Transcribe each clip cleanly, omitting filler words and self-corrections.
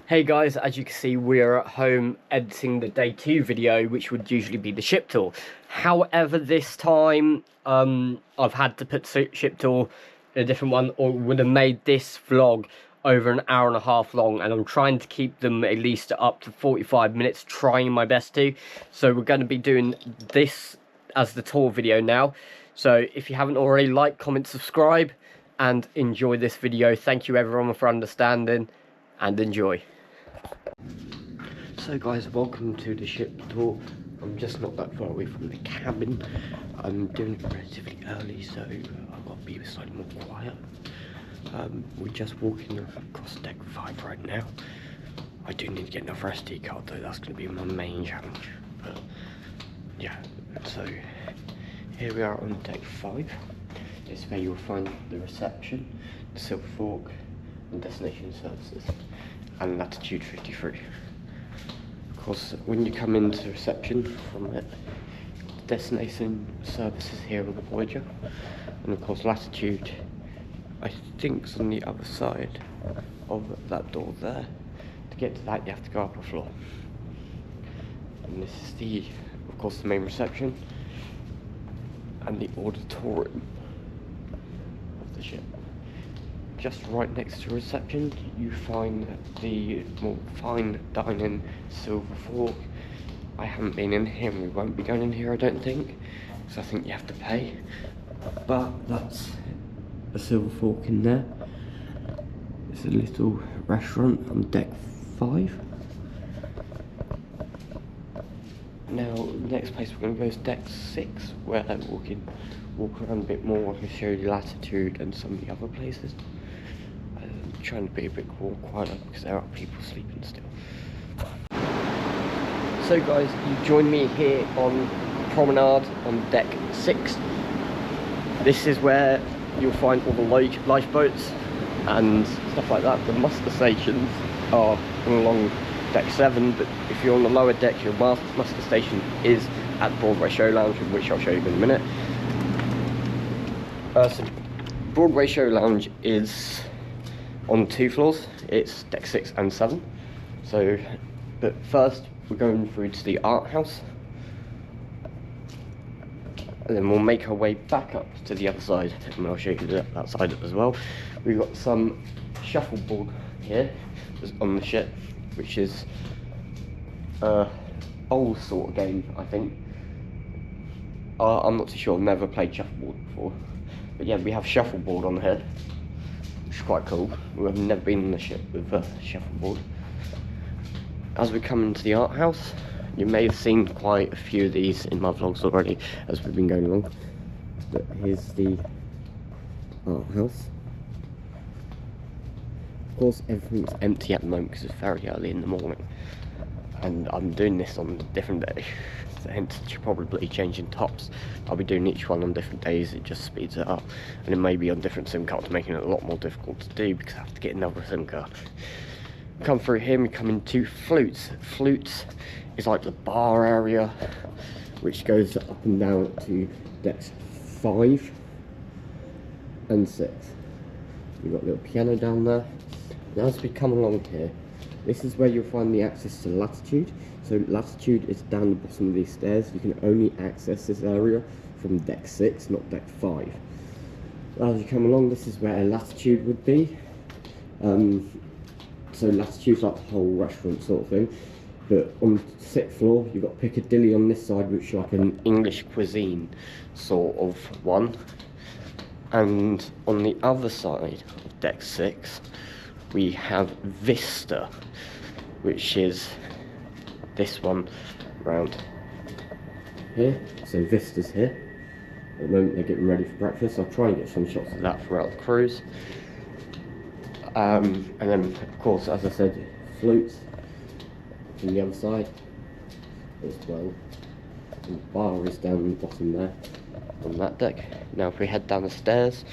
Hey guys, as you can see, we're at home editing the day 2 video, which would usually be the ship tour. However, this time I've had to put ship tour in a different one, or would have made this vlog over an hour and a half long, and I'm trying to keep them at least up to 45 minutes, trying my best to. So we're going to be doing this as the tour video now. So if you haven't already, like, comment, subscribe, and enjoy this video. Thank you everyone for understanding, and enjoy. So guys, welcome to the ship tour. I'm just not that far away from the cabin. I'm doing it relatively early, so I've got to be slightly more quiet. We're just walking across deck 5 right now. I do need to get enough SD card though, that's going to be my main challenge. But yeah, so here we are on deck 5. This is where you'll find the reception, the Silver Fork, and destination services, and latitude 53. Of course, when you come into reception from it, destination services here on the Voyager, and of course latitude, I think, is on the other side of that door there. To get to that, you have to go up a floor. And this is the, of course, the main reception and the auditorium of the ship. Just right next to reception, you find the more fine dining Silver Fork. I haven't been in here, and we won't be going in here, I don't think, because I think you have to pay. But that's a Silver Fork in there. It's a little restaurant on deck 5. Now, the next place we're going to go is deck 6, where we can walk around a bit more. I can show you latitude and some of the other places. I'm trying to be a bit more quiet because there are people sleeping still. So guys, you join me here on promenade on deck 6. This is where you'll find all the lifeboats and stuff like that. The muster stations are along deck 7, but if you're on the lower deck, your muster station is at Broadway Show Lounge, which I'll show you in a minute. So Broadway Show Lounge is on 2 floors. It's deck 6 and 7. So, but first we're going through to the art house, and then we'll make our way back up to the other side, and I'll show you that side as well. We've got some shuffleboard here on the ship, which is old sort of game, I think. I'm not too sure, I've never played shuffleboard before. But yeah, we have shuffleboard on here, which is quite cool. We've never been on the ship with shuffleboard. As we come into the art house, you may have seen quite a few of these in my vlogs already as we've been going along. But here's the art house. Of course, everything's empty at the moment because it's very early in the morning, and I'm doing this on a different day, so hence probably changing tops. I'll be doing each one on different days. It just speeds it up, and it may be on different SIM cards, making it a lot more difficult to do because I have to get another SIM card. Come through here, we come into Flutes. Flutes is like the bar area, which goes up and down to decks 5 and 6. You've got a little piano down there. Now as we come along here, this is where you'll find the access to latitude. So latitude is down the bottom of these stairs. You can only access this area from deck 6, not deck 5. As you come along, this is where latitude would be. So latitude's like the whole restaurant sort of thing. But on the 6th floor, you've got Piccadilly on this side, which is like an English cuisine sort of one. And on the other side of deck 6, we have Vista, which is this one round here. So Vista's here. At the moment they're getting ready for breakfast. I'll try and get some shots of that throughout the cruise. And then, of course, as I said, Flutes from the other side as well. And the bar is down the bottom there on that deck. Now if we head down the stairs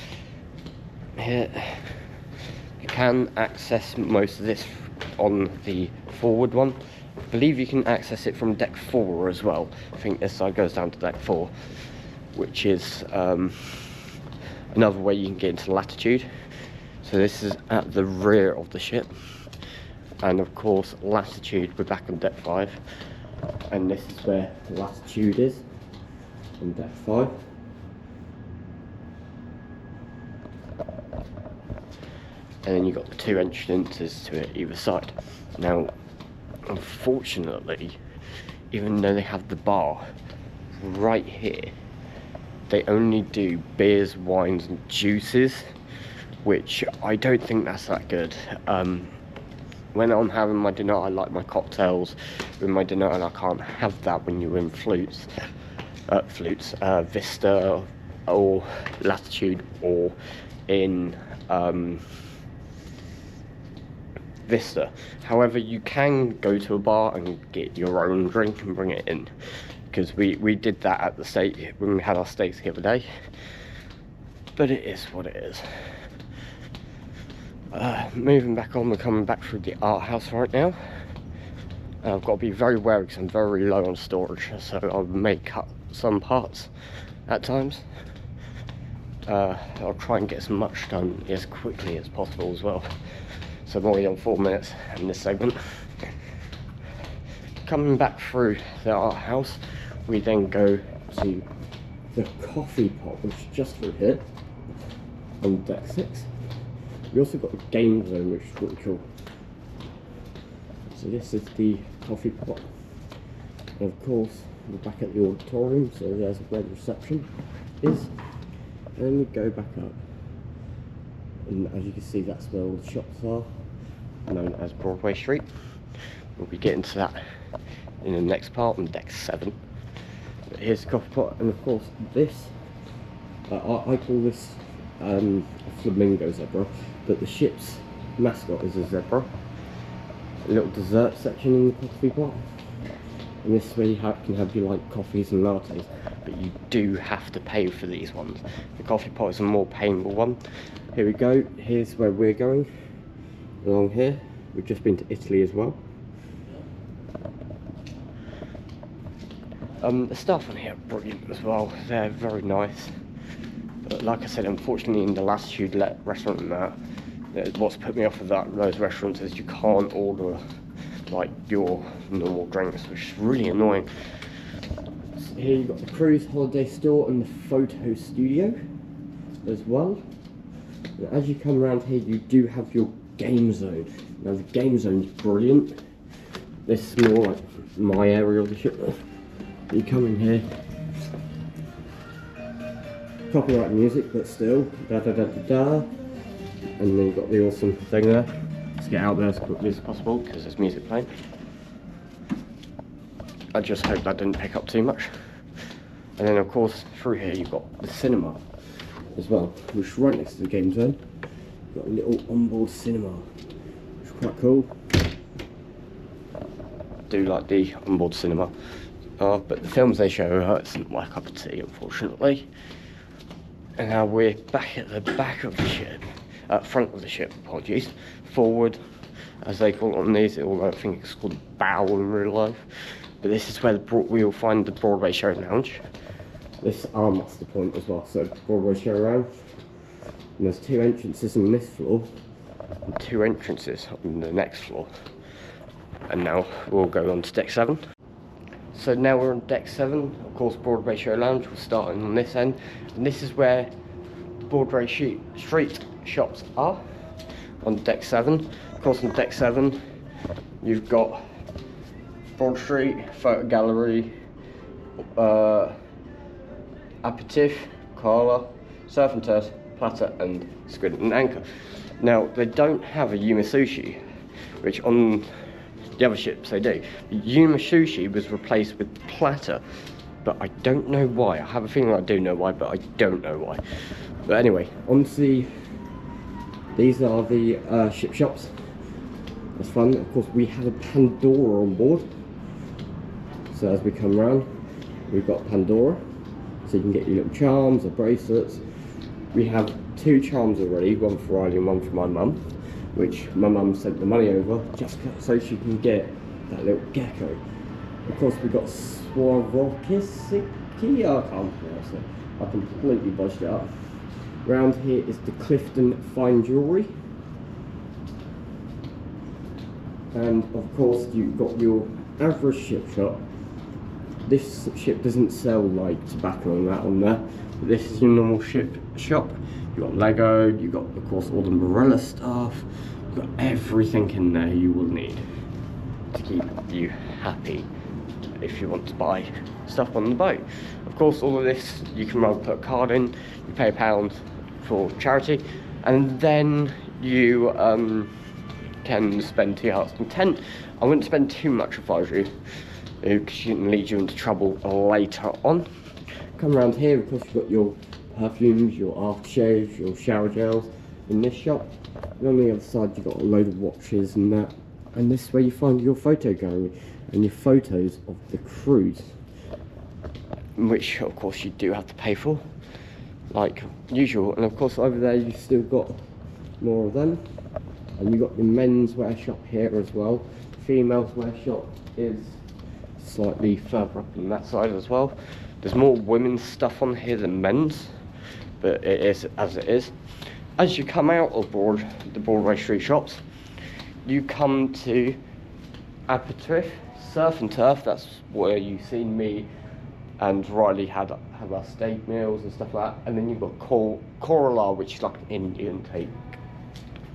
here, you can access most of this on the forward one. I believe you can access it from deck 4 as well. I think this side goes down to deck 4, which is another way you can get into latitude. So this is at the rear of the ship. and of course latitude. We're back on deck 5, and this is where latitude is on deck 5. And then you've got the 2 entrances to it either side. Now, unfortunately, even though they have the bar right here, they only do beers, wines and juices, which I don't think that's that good. When I'm having my dinner, I like my cocktails with my dinner, and I can't have that when you're in Vista or Latitude, or in Vista. However, you can go to a bar and get your own drink and bring it in, because we did that at the steak when we had our steaks the other day. But it is what it is. Moving back on, we're coming back through the art house right now. I've got to be very wary because I'm very low on storage, so I may cut some parts at times. I'll try and get as much done as quickly as possible as well. So I'm already on 4 minutes in this segment. Coming back through the art house, we then go to the coffee pot, which is just through here on deck 6. We also got a game zone, which is pretty cool. So this is the coffee pot, and of course we're back at the auditorium, so there's where the reception is, and then we go back up, and as you can see, that's where all the shops are, known as Broadway Street. We'll be getting to that in the next part on deck 7. But here's the coffee pot, and of course this, I call this a flamingo zebra, but the ship's mascot is a zebra. A little dessert section in the coffee pot, and this is where you can have your like coffees and lattes, but you do have to pay for these ones. The coffee pot is a more painful one. Here we go, here's where we're going, along here. We've just been to Italy as well. The staff on here are brilliant as well, they're very nice. But like I said, unfortunately in the Latitude restaurant and that, what's put me off of those restaurants is you can't order like your normal drinks, which is really annoying. So here you've got the cruise holiday store and the photo studio as well. And as you come around here, you do have your game zone. Now the game zone is brilliant. This is more like my area of the ship. You come in here, copyright music, but still, da da da da da. And then you've got the awesome thing there. Let's get out there as quickly as possible because there's music playing. I just hope that didn't pick up too much. And then of course through here you've got the cinema as well, which is right next to the game zone. You've got a little onboard cinema, which is quite cool. I do like the onboard cinema, but the films they show isn't my cup of tea, unfortunately. And now we're back at the back of the ship, front of the ship, apologies, forward, as they call it on these, although I think it's called bow in real life. But this is where we will find the Broadway Show Lounge. This is our master point as well, so Broadway Show Lounge. And there's 2 entrances on this floor, and 2 entrances on the next floor. And now we'll go on to deck 7. So now we're on deck 7, of course Broadway Show Lounge, we're starting on this end, and this is where the Broadway Street shops are, on deck 7. Of course on deck 7 you've got Broad Street, Photo Gallery, Aperitif, Carla, Surf and Turf, Platter and Squid and Anchor. Now they don't have a Yuma Sushi, which on the other ships they do. Yuma Sushi was replaced with Platter, but I don't know why. I have a feeling I do know why, but I don't know why. But anyway, on to these are the ship shops. That's fun. Of course we have a Pandora on board. So as we come around, we've got Pandora. So you can get your little charms or bracelets. We have 2 charms already, one for Riley and one for my mum, which my mum sent the money over just so she can get that little gecko. Of course we've got Swarovski, I can't pronounce it, I completely budged it up. Round here is the Clifton Fine Jewellery. And of course you've got your average ship shop. This ship doesn't sell like tobacco and that on there, but this is your normal ship shop. You've got Lego, you've got of course all the Marella stuff, you've got everything in there you will need to keep you happy if you want to buy stuff on the boat. Of course all of this you can rather put a card in, you pay £1 for charity, and then you can spend to your heart's content. I wouldn't spend too much if I was you, because you can lead you into trouble later on. Come around here, of course you've got your perfumes, your aftershaves, your shower gels in this shop. And on the other side you've got a load of watches and that. And this is where you find your photo gallery and your photos of the cruise, which of course you do have to pay for, like usual. And of course over there you've still got more of them. And you've got the menswear shop here as well. Females wear shop is slightly further up on that side as well. There's more women's stuff on here than men's, but it is as it is. As you come out of the Broadway Street shops, you come to Aperitif, Surf and Turf. That's where you've seen me and Riley have our steak meals and stuff like that. And then you've got Korala, which is like an Indian take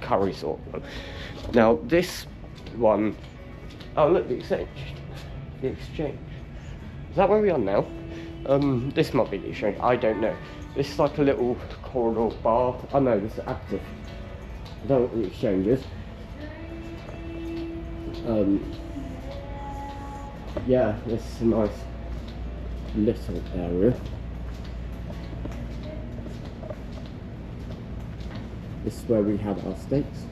curry sort of one. Now this one, oh look, the exchange. Is that where we are now? This might be the exchange, I don't know. This is like a little corridor bar. Oh no, this is active. I don't know what the exchange is. Yeah, this is a nice little area. This is where we had our steaks.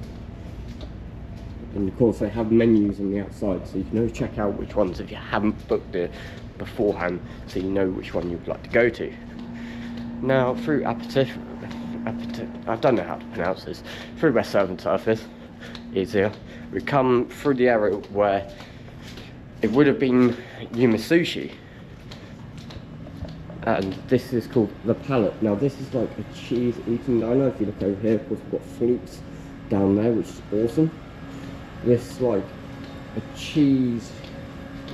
And of course they have menus on the outside, so you can always check out which ones if you haven't booked it beforehand, so you know which one you'd like to go to. Now through Aperitif, I don't know how to pronounce this, through where Surf and Turf is, easier. We come through the area where it would have been Yuma Sushi. And this is called The Palette. Now this is like a cheese eating diner. If you look over here, of course we've got flutes down there, which is awesome. This is like a cheese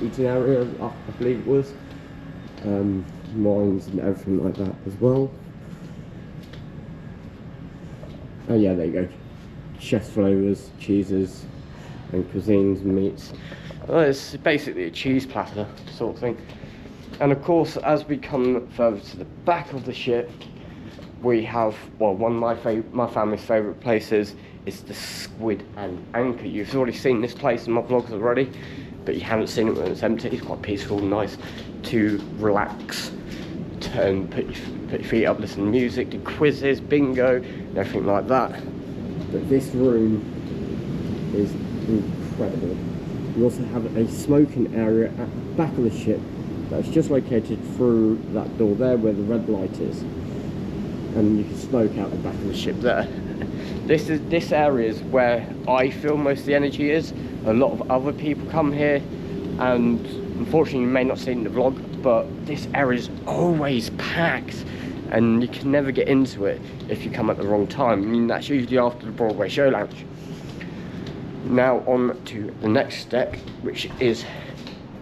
eating area, I believe it was. Wines and everything like that as well. Oh yeah, there you go. Chef's flavours, cheeses and cuisines and meats. Well, it's basically a cheese platter sort of thing. And of course, as we come further to the back of the ship, we have, well, one of my family's favourite places is the Squid and Anchor. You've already seen this place in my vlogs already, but you haven't seen it when it's empty. It's quite peaceful, nice to relax, turn, put your feet up, listen to music, do quizzes, bingo, and everything like that. But this room is incredible. You also have a smoking area at the back of the ship that's just located through that door there where the red light is, and you can smoke out the back of the ship there. This area is where I feel most of the energy is. A lot of other people come here, and unfortunately you may not see it in the vlog, but this area is always packed and you can never get into it if you come at the wrong time. I mean, that's usually after the Broadway show lounge. Now on to the next deck, which is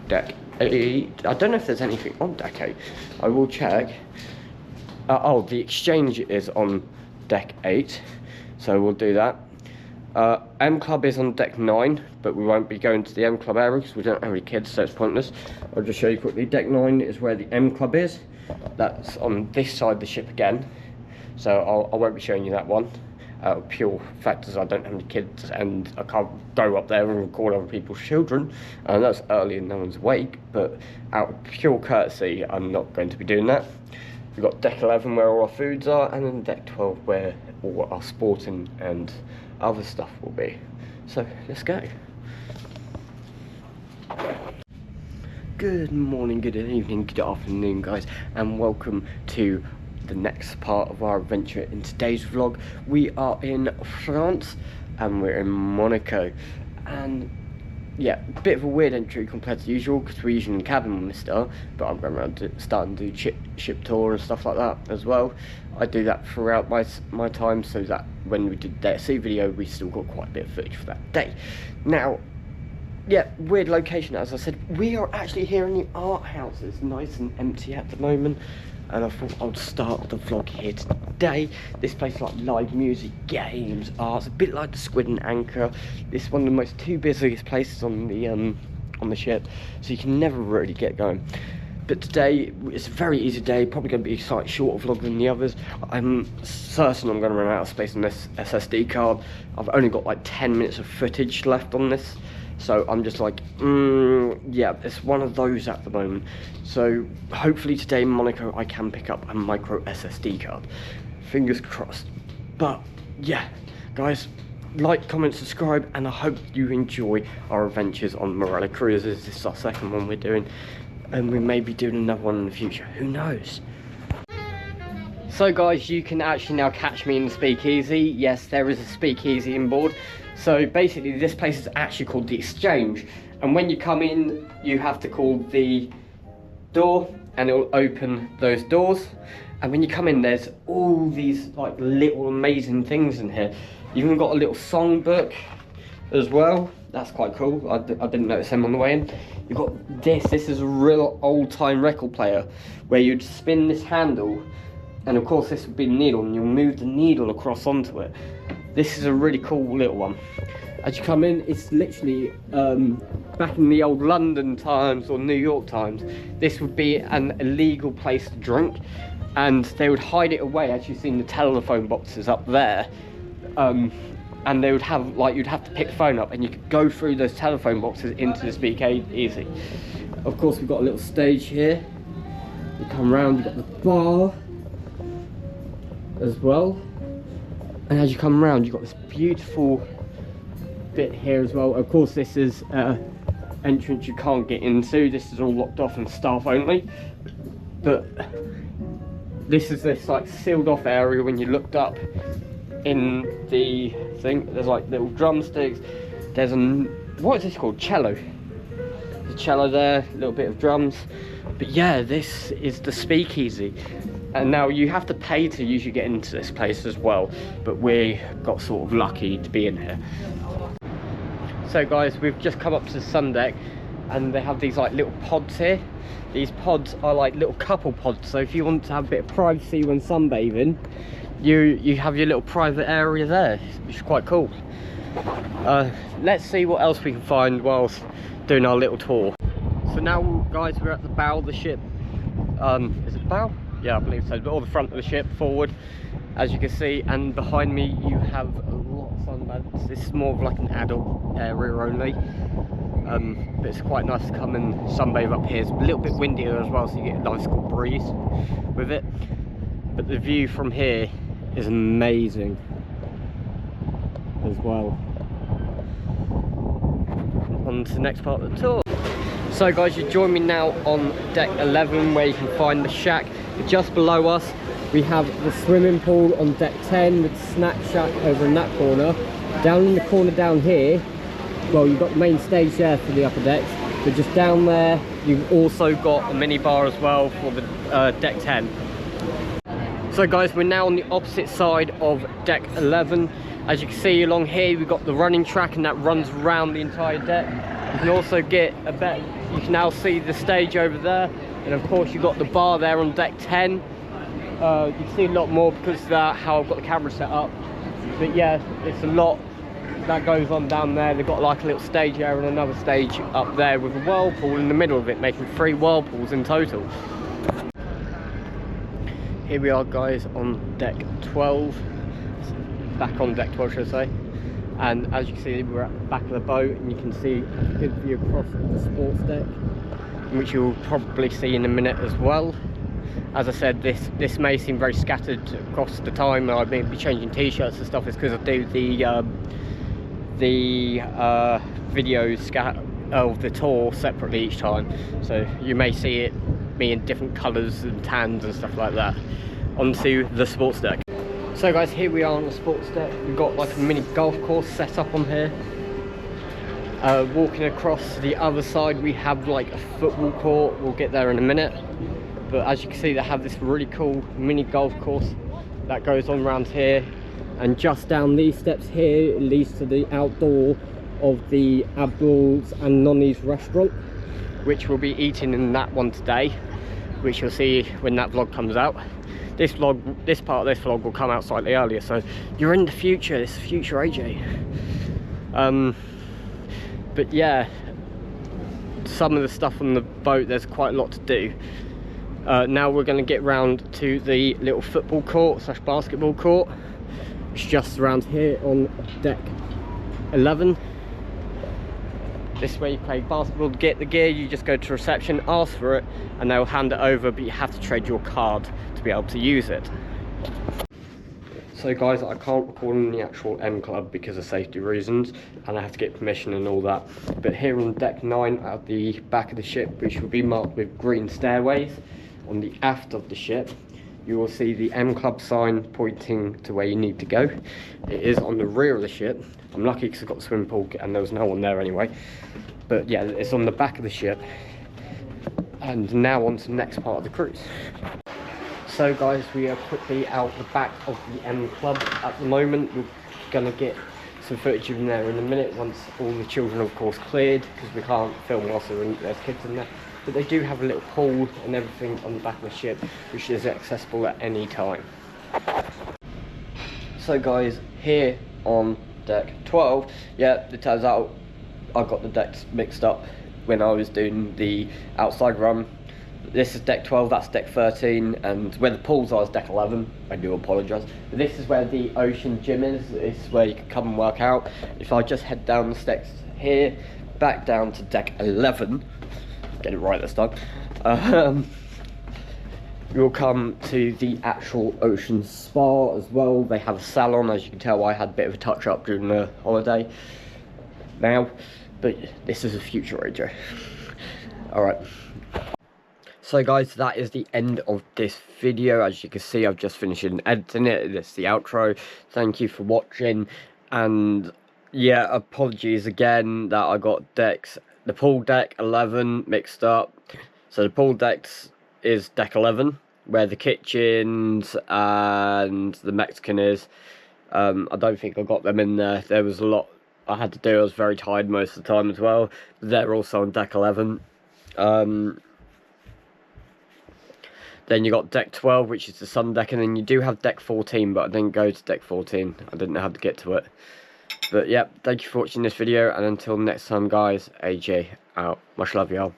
deck 8. I don't know if there's anything on deck 8. I will check. Oh, the exchange is on deck 8, so we'll do that. M Club is on deck 9, but we won't be going to the M Club area because we don't have any kids, so it's pointless. I'll just show you quickly. Deck 9 is where the M Club is. That's on this side of the ship again, so I won't be showing you that one. Pure fact is I don't have any kids and I can't go up there and record other people's children, and that's early and no one's awake, but out of pure courtesy I'm not going to be doing that. We've got deck 11 where all our foods are, and then deck 12 where all our sporting and other stuff will be. So let's go. Good morning, good evening, good afternoon guys, and welcome to the next part of our adventure. In today's vlog we are in France and we're in Monaco, and yeah, a bit of a weird entry compared to usual because we're usually in the cabin when we start, but I'm going around starting to do ship tour and stuff like that as well. I do that throughout my time, so that when we did the sea video we still got quite a bit of footage for that day. Now yeah, weird location. As I said, we are actually here in the art house. It's nice and empty at the moment, and I thought I'd start the vlog here today. This place is like live music, games, arts, a bit like the Squid and Anchor. This is one of the most two busiest places on the ship, so you can never really get going. But today it's a very easy day, probably going to be a slightly shorter vlog than the others. I'm certain I'm going to run out of space on this SSD card. I've only got like 10 minutes of footage left on this, so I'm just like, yeah, it's one of those at the moment. So hopefully today in Monaco I can pick up a micro SSD card. Fingers crossed. But yeah, guys, like, comment, subscribe, and I hope you enjoy our adventures on Marella Cruises. This is our second one we're doing, and we may be doing another one in the future, who knows. So guys, you can actually now catch me in the Speakeasy. Yes, there is a Speakeasy on board. So basically this place is actually called the Exchange, and when you come in you have to call the door and it will open those doors. And when you come in, there's all these like little amazing things in here. You've even got a little songbook as well. That's quite cool. I didn't notice them on the way in. You've got this is a real old-time record player where you'd spin this handle, and of course this would be the needle, and you'll move the needle across onto it. This is a really cool little one. As you come in, it's literally back in the old London times or New York times, this would be an illegal place to drink, and they would hide it away, as you've seen the telephone boxes up there. And they would have, like, you'd have to pick the phone up and you could go through those telephone boxes into the Speakeasy. Of course, we've got a little stage here. You come around, you've got the bar as well. And as you come around, you've got this beautiful bit here as well. Of course, this is entrance you can't get into. This is all locked off and staff only. But this is this like sealed off area. When you looked up in the thing, there's like little drumsticks, there's what is this called, cello. There's a cello there, a little bit of drums. But yeah, this is the Speakeasy, and now you have to pay to usually get into this place as well, but we got sort of lucky to be in here. So guys, we've just come up to the sun deck, and they have these like little pods here. These pods are like little couple pods, so if you want to have a bit of privacy when sunbathing, you have your little private area there, which is quite cool. Let's see what else we can find whilst doing our little tour. So now guys, we're at the bow of the ship. Is it the bow? Yeah, I believe so, but all the front of the ship forward, as you can see, and behind me you have a lot of sunbeds. This is more of like an adult area only, but it's quite nice to come and sunbathe up here. It's a little bit windier as well, so you get a nice cool breeze with it, but the view from here is amazing as well. On to the next part of the tour. So guys, you join me now on deck 11, where you can find the shack. Just below us we have the swimming pool on deck 10 with the snack shack over in that corner. Down in the corner down here, well, you've got the main stage there for the upper decks, but just down there you've also got a mini bar as well for the deck 10. So guys, we're now on the opposite side of deck 11. As you can see along here, we've got the running track, and that runs around the entire deck. You can also get a bit, you can now see the stage over there, and of course you've got the bar there on deck 10. You can see a lot more because of that, how I've got the camera set up. But yeah, it's a lot that goes on down there. They've got like a little stage area and another stage up there with a whirlpool in the middle of it, making 3 whirlpools in total. Here we are guys on deck 12, back on deck 12 should I say, and as you can see we're at the back of the boat, and you can see a good view across the sports deck, which you'll probably see in a minute as well. As I said, this may seem very scattered across the time, and I may be changing t-shirts and stuff. It's because I do the videos of the tour separately each time, so you may see it me in different colours and tans and stuff like that. Onto the sports deck. So guys, here we are on the sports deck. We've got like a mini golf course set up on here. Walking across the other side we have like a football court. We'll get there in a minute, but as you can see they have this really cool mini golf course that goes on around here, and just down these steps here it leads to the outdoor of the Abdul's and Nonny's restaurant, which we'll be eating in that one today, which you'll see when that vlog comes out. This part of this vlog will come out slightly earlier, so you're in the future. This is future AJ. But yeah, some of the stuff on the boat, there's quite a lot to do. Now we're going to get round to the little football court / basketball court, which is just around here on deck 11. This is where you play basketball. To get the gear, you just go to reception, ask for it, and they'll hand it over, but you have to trade your card to be able to use it. So guys, I can't record in the actual M Club because of safety reasons, and I have to get permission and all that. But here on deck 9 at the back of the ship, which will be marked with green stairways, on the aft of the ship, you will see the M Club sign pointing to where you need to go. It is on the rear of the ship. I'm lucky because I've got the swimming pool and there was no one there anyway. But yeah, it's on the back of the ship. And now on to the next part of the cruise. So guys, we are quickly out the back of the M Club at the moment. We're going to get some footage in there in a minute once all the children of course cleared, because we can't film whilst there's kids in there. But they do have a little pool and everything on the back of the ship, which is accessible at any time. So guys, here on deck 12, yeah, it turns out I got the decks mixed up when I was doing the outside run. This is deck 12, that's deck 13, and where the pools are is deck 11. I do apologise. But this is where the ocean gym is. This is where you can come and work out. If I just head down the steps here, back down to deck 11, get it right this time, you'll come to the actual ocean spa as well. They have a salon. As you can tell, I had a bit of a touch up during the holiday now, but this is a future AJ. Alright. So guys, that is the end of this video. As you can see, I've just finished editing it. This is the outro. Thank you for watching, and yeah, apologies again that I got the pool deck 11 mixed up. So the pool decks is deck 11, where the kitchens and the Mexican is. I don't think I got them in there. There was a lot I had to do. I was very tired most of the time as well. They're also on deck 11. Then you got deck 12, which is the sun deck, and then you do have deck 14, but I didn't go to deck 14. I didn't know how to get to it. But yeah, thank you for watching this video, and until next time guys, AJ out. Much love y'all.